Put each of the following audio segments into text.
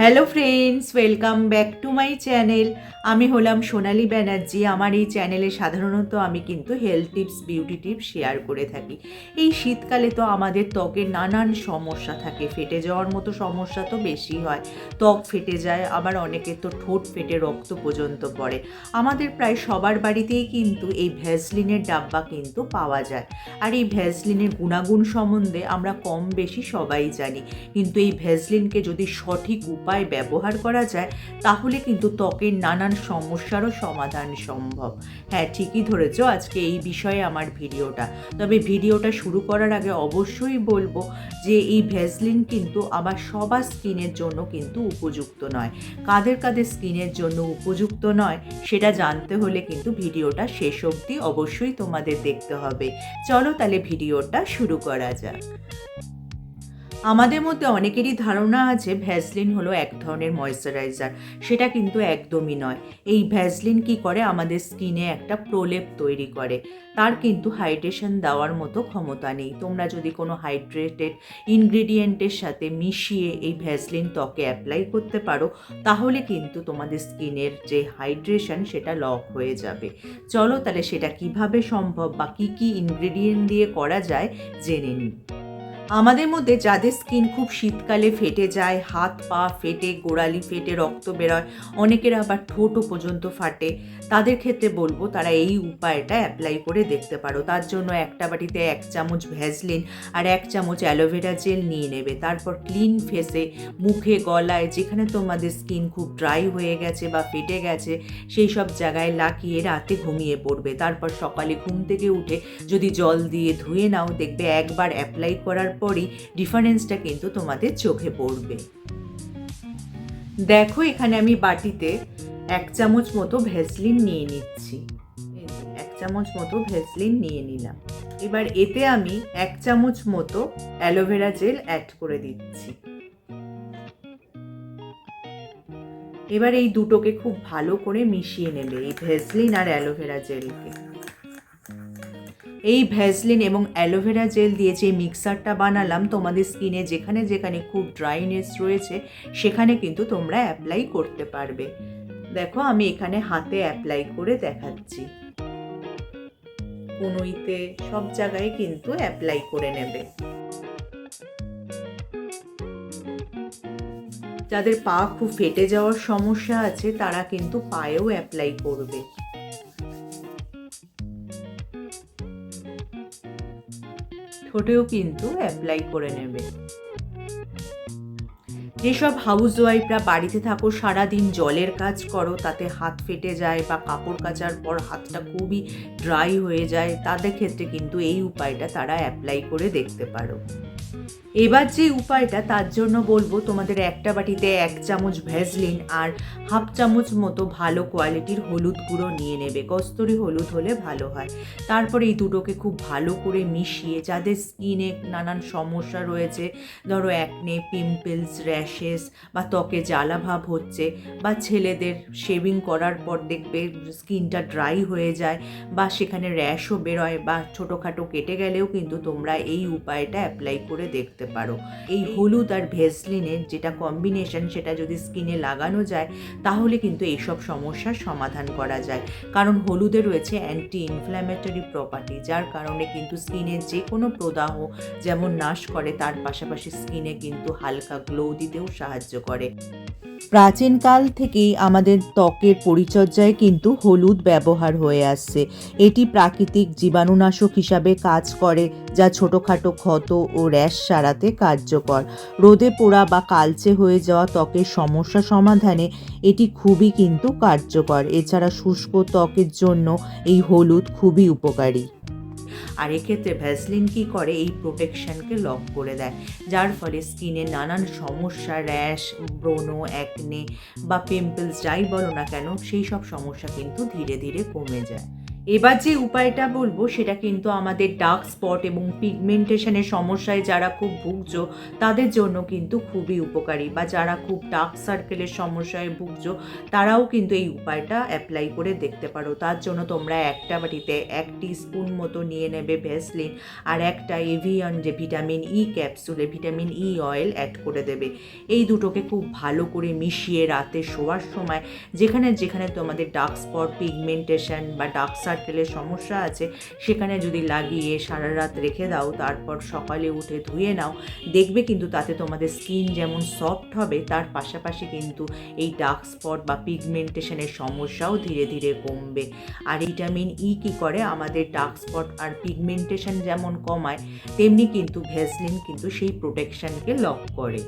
Hello friends, welcome back to my channel. আমি হলাম সোনালী ব্যানার্জি। আমার এই চ্যানেলে সাধারণত আমি কিন্তু health tips, beauty tips share করে থাকি। এই শীতকালে তো আমাদের ত্বকের নানান সমস্যা থাকে। ফেটে যাওয়ার মতো সমস্যা তো বেশি হয়, ত্বক ফেটে যায়, আবার অনেকের তো ঠোঁট ফেটে রক্ত পর্যন্ত পড়ে। আমাদের প্রায় সবার বাড়িতেই কিন্তু এই ভ্যাসলিনের ডাব্বা কিন্তু পাওয়া যায়। আর এই ভ্যাসলিনের গুণাগুণ সম্বন্ধে আমরা কম বেশি সবাই জানি, কিন্তু এই ভ্যাসলিনকে যদি সঠিক উপায় ব্যবহার করা যায় তাহলে কিন্তু ত্বকের নানান সমস্যারও সমাধান সম্ভব। হ্যাঁ, ঠিকই ধরেছ, আজকে এই বিষয়ে আমার ভিডিওটা। তবে ভিডিওটা শুরু করার আগে অবশ্যই বলবো যে এই ভ্যাসলিন কিন্তু আবার সবার স্কিনের জন্য কিন্তু উপযুক্ত নয়। কাদের কাদের স্কিনের জন্য উপযুক্ত নয় সেটা জানতে হলে কিন্তু ভিডিওটা শেষ অবধি অবশ্যই তোমাদের দেখতে হবে। চলো তাহলে ভিডিওটা শুরু করা যাক। আমাদের মধ্যে অনেকেরই ধারণা আছে ভ্যাসলিন হলো এক ধরনের ময়েশ্চারাইজার। সেটা কিন্তু একদমই নয়। এই ভ্যাসলিন কি করে, আমাদের স্কিনে একটা প্রলেপ তৈরি করে। তার কিন্তু হাইড্রেশন দেওয়ার মতো ক্ষমতা নেই। তোমরা যদি কোনো হাইড্রেটেড ইনগ্রেডিয়েন্টের সাথে মিশিয়ে এই ভ্যাসলিন ত্বকে অ্যাপ্লাই করতে পারো তাহলে কিন্তু তোমাদের স্কিনের যে হাইড্রেশন সেটা লক হয়ে যাবে। চলো তাহলে সেটা কিভাবে সম্ভব বা কী কী ইনগ্রেডিয়েন্ট দিয়ে করা যায় জেনে নিই। আমাদের মধ্যে যাদের স্কিন খুব শীতকালে ফেটে যায়, হাত পা ফেটে, গোড়ালি ফেটে রক্ত বেরোয়, অনেকের আবার ঠোঁটও পর্যন্ত ফাটে, তাদের ক্ষেত্রে বলবো তারা এই উপায়টা অ্যাপ্লাই করে দেখতে পারো। তার জন্য একটা বাটিতে 1 চামচ ভ্যাসলিন আর 1 চামচ অ্যালোভেরা জেল নিয়ে নেবে। তারপর ক্লিন ফেসে, মুখে, গলায় যেখানে তোমাদের স্কিন খুব ড্রাই হয়ে গেছে বা ফেটে গেছে সেই সব জায়গায় লাগিয়ে রাতে ঘুমিয়ে পড়বে। তারপর সকালে ঘুম থেকে উঠে যদি জল দিয়ে ধুয়ে নাও, দেখবে একবার অ্যাপ্লাই করার পরই ডিফারেন্সটা কিন্তু তোমাদের চোখে পড়বে। দেখো, এখানে আমি বাটিতে 1 চামচ মতো ভ্যাসলিন নিয়ে নিচ্ছি। 1 চামচ মতো ভ্যাসলিন নিয়ে নিলাম। এবার এতে আমি 1 চামচ মতো অ্যালোভেরা জেল অ্যাড করে দিচ্ছি। এবার এই দুটোকে খুব ভালো করে মিশিয়ে নেবে, এই ভ্যাসলিন আর অ্যালোভেরা জেলকে। এই ভ্যাসলিন এবং অ্যালোভেরা জেল দিয়ে যে মিক্সারটা বানালাম, তোমাদের স্কিনে যেখানে যেখানে খুব ড্রাইনেস রয়েছে সেখানে কিন্তু তোমরা অ্যাপ্লাই করতে পারবে। দেখো, আমি এখানে হাতে অ্যাপ্লাই করে দেখাচ্ছি। কনুইতে সব জায়গায় কিন্তু অ্যাপ্লাই করে নেবে। যাদের পা খুব ফেটে যাওয়ার সমস্যা আছে তারা কিন্তু পায়েও অ্যাপ্লাই করবে। ঠোঁটেও কিন্তু অ্যাপ্লাই করে নেবে। যেসব হাউস ওয়াইফরা বাড়িতে থাকো, সারাদিন জলের কাজ করো, তাতে হাত ফেটে যায় বা কাপড় কাচার পর হাতটা খুবই ড্রাই হয়ে যায়, তাদের ক্ষেত্রে কিন্তু এই উপায়টা তারা অ্যাপ্লাই করে দেখতে পারো। এবার যে উপায়টা, তার জন্য বলবো তোমাদের একটা বাটিতে 1 চামচ ভ্যাসলিন আর হাফ চামচ মতো ভালো কোয়ালিটির হলুদ গুঁড়ো নিয়ে নেবে। কস্তুরি হলুদ হলে ভালো হয়। তারপরে এই দুটোকে খুব ভালো করে মিশিয়ে, যাদের স্কিনে নানান সমস্যা রয়েছে, ধরো অ্যাকনে, পিম্পলস, র্যাশেস বা ত্বকে জ্বালাভাব হচ্ছে, বা ছেলেদের শেভিং করার পর দেখবে স্কিনটা ড্রাই হয়ে যায় বা সেখানে র্যাশও বেরোয় বা ছোটোখাটো কেটে গেলেও কিন্তু তোমরা এই উপায়টা অ্যাপ্লাই করে দেখতে পারো। এই হলুদ আর ভ্যাসলিনের যেটা কম্বিনেশন, সেটা যদি স্কিনে লাগানো যায় তাহলে কিন্তু এইসব সমস্যার সমাধান করা যায়। কারণ হলুদে রয়েছে অ্যান্টি ইনফ্ল্যামেটরি প্রপার্টি, যার কারণে কিন্তু স্কিনের যে কোনো প্রদাহ যেমন নাশ করে, তার পাশাপাশি স্কিনে কিন্তু হালকা গ্লো দিতেও সাহায্য করে। প্রাচীনকাল থেকেই আমাদের ত্বকের পরিচর্যায় কিন্তু হলুদ ব্যবহার হয়ে আসছে। এটি প্রাকৃতিক জীবাণুনাশক হিসাবে কাজ করে, যা ছোটোখাটো ক্ষত ও র্যাশ সারাতে কার্যকর। রোদে পোড়া বা কালচে হয়ে যাওয়া ত্বকের সমস্যা সমাধানে এটি খুবই কিন্তু কার্যকর। এছাড়া শুষ্ক ত্বকের জন্য এই হলুদ খুবই উপকারী। আর এক্ষেত্রে ভ্যাসলিন কী করে, এই প্রোটেকশানকে লক করে দেয়, যার ফলে স্কিনে নানান সমস্যা, র্যাশ, ব্রণ, অ্যাকনে বা পিম্পলস যাই বলো না কেন, সেই সব সমস্যা কিন্তু ধীরে ধীরে কমে যায়। এবার যে উপায়টা বলবো সেটা কিন্তু আমাদের ডার্ক স্পট এবং পিগমেন্টেশনের সমস্যায় যারা খুব ভুগছো তাদের জন্য কিন্তু খুবই উপকারী, বা যারা খুব ডার্ক সার্কেলের সমস্যায় ভুগছো তারাও কিন্তু এই উপায়টা অ্যাপ্লাই করে দেখতে পারো। তার জন্য তোমরা একটা বাটিতে 1 টিস্পুন মতো নিয়ে নেবে ভ্যাসলিন, আর একটা এভিয়ান যে ভিটামিন ই ক্যাপসুলে ভিটামিন ই অয়েল অ্যাড করে দেবে। এই দুটোকে খুব ভালো করে মিশিয়ে রাতে শোয়ার সময় যেখানে যেখানে তোমাদের ডার্ক স্পট, পিগমেন্টেশন বা ডার্ক সার্কেলের সমস্যা আছে সেখানে যদি লাগিয়ে সারা রাত রেখে দাও, তারপর সকালে উঠে ধুয়ে নাও, দেখবে কিন্তু তাতে তোমাদের স্কিন যেমন সফট হবে তার পাশাপাশি কিন্তু এই ডার্ক স্পট বা পিগমেন্টেশনের সমস্যাও ধীরে ধীরে কমবে। আর ভিটামিন ই কী করে, আমাদের ডার্ক স্পট আর পিগমেন্টেশন যেমন কমায় তেমনি কিন্তু ভ্যাসলিন কিন্তু সেই প্রোটেকশনকে লক করে।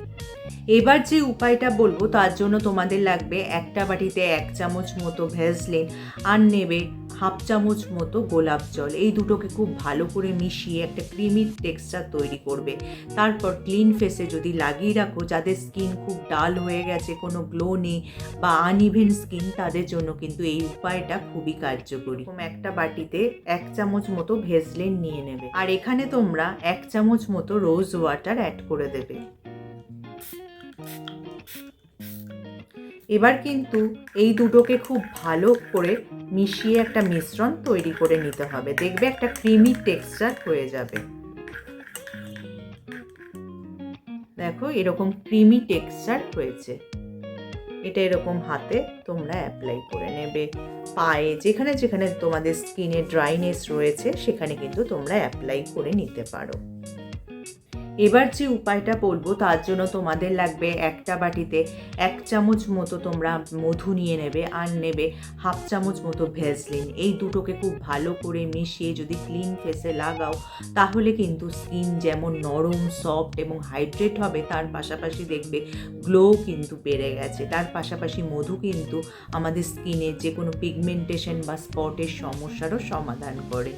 এবার যে উপায়টা বলবো তার জন্য তোমাদের লাগবে একটা বাটিতে 1 চামচ মতো ভ্যাসলিন, আর নেবে 1/2 চামচ মতো গোলাপ জল। এই দুটোকে খুব ভালো করে মিশিয়ে একটা ক্রিমি টেক্সচার তৈরি করবে। তারপর ক্লিন ফেসে যদি লাগিয়ে রাখো, যাদের স্কিন খুব ডাল হয়ে গেছে, কোনো গ্লো নেই বা আনইভেন স্কিন, তাদের জন্য কিন্তু এই উপায়টা খুবই কার্যকরী। একটা বাটিতে 1 চামচ মতো ভ্যাসলিন নিয়ে নেবে, আর এখানে তোমরা 1 চামচ মতো রোজ ওয়াটার অ্যাড করে দেবে। এবার কিন্তু এই দুটোকে খুব ভালো করে মিশিয়ে একটা মিশ্রণ তৈরি করে নিতে হবে। দেখবে একটা ক্রিমি টেক্সচার হয়ে যাবে। দেখো এরকম ক্রিমি টেক্সচার হয়েছে। এটা এরকম হাতে তোমরা অ্যাপ্লাই করে নেবে। পায়ে যেখানে যেখানে তোমাদের স্কিনে ড্রাইনেস রয়েছে সেখানে কিন্তু তোমরা অ্যাপ্লাই করে নিতে পারো। এবার যে উপায়টা বলবো তার জন্য তোমাদের লাগবে একটা বাটিতে 1 চামচ মতো তোমরা মধু নিয়ে নেবে, আর নেবে 1/2 চামচ মতো ভ্যাসলিন। এই দুটোকে খুব ভালো করে মিশিয়ে যদি ক্লিন ফেসে লাগাও, তাহলে কিন্তু স্কিন যেমন নরম, সফট এবং হাইড্রেট হবে, তার পাশাপাশি দেখবে গ্লো কিন্তু বেড়ে গেছে। তার পাশাপাশি মধু কিন্তু আমাদের স্কিনে যে কোনো পিগমেন্টেশন বা স্পটের সমস্যারও সমাধান করে।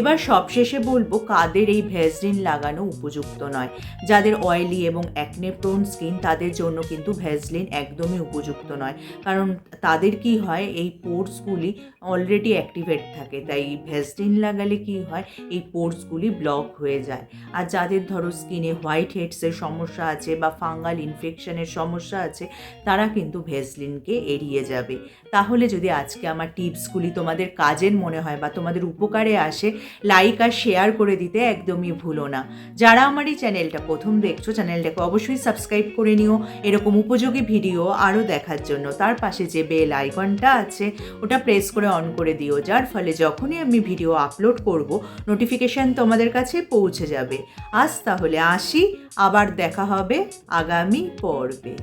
এবার সবশেষে বলবো কাদের এই ভ্যাসলিন লাগানো উপযুক্ত নয়। যাদের অয়েলি এবং অ্যাকনে প্রোন স্কিন তাদের জন্য কিন্তু ভ্যাসলিন একদমই উপযুক্ত নয়, কারণ তাদের কি হয়, এই পোর্সগুলি অলরেডি অ্যাক্টিভেট থাকে, তাই ভ্যাসলিন লাগালে কি হয়, এই পোর্সগুলি ব্লক হয়ে যায়। আর যাদের ধরো স্কিনে হোয়াইট হেডসের সমস্যা আছে বা ফাঙ্গাল ইনফেকশনের সমস্যা আছে, তারা কিন্তু ভ্যাসলিনকে এড়িয়ে যাবে। তাহলে যদি আজকে আমার টিপসগুলি তোমাদের কাজের মনে হয় বা তোমাদের উপকারে আসে, লাইক আর শেয়ার করে দিতে একদমই ভুলো না। যারা আমার এই চ্যানেলটা প্রথম দেখছো, চ্যানেলটাকে অবশ্যই সাবস্ক্রাইব করে নিও এরকম উপযোগী ভিডিও আরও দেখার জন্য। তার পাশে যে বেল আইকনটা আছে ওটা প্রেস করে অন করে দিও, যার ফলে যখনই আমি ভিডিও আপলোড করব নোটিফিকেশান তোমাদের কাছে পৌঁছে যাবে। আজ তাহলে আসি, আবার দেখা হবে আগামী পর্বে।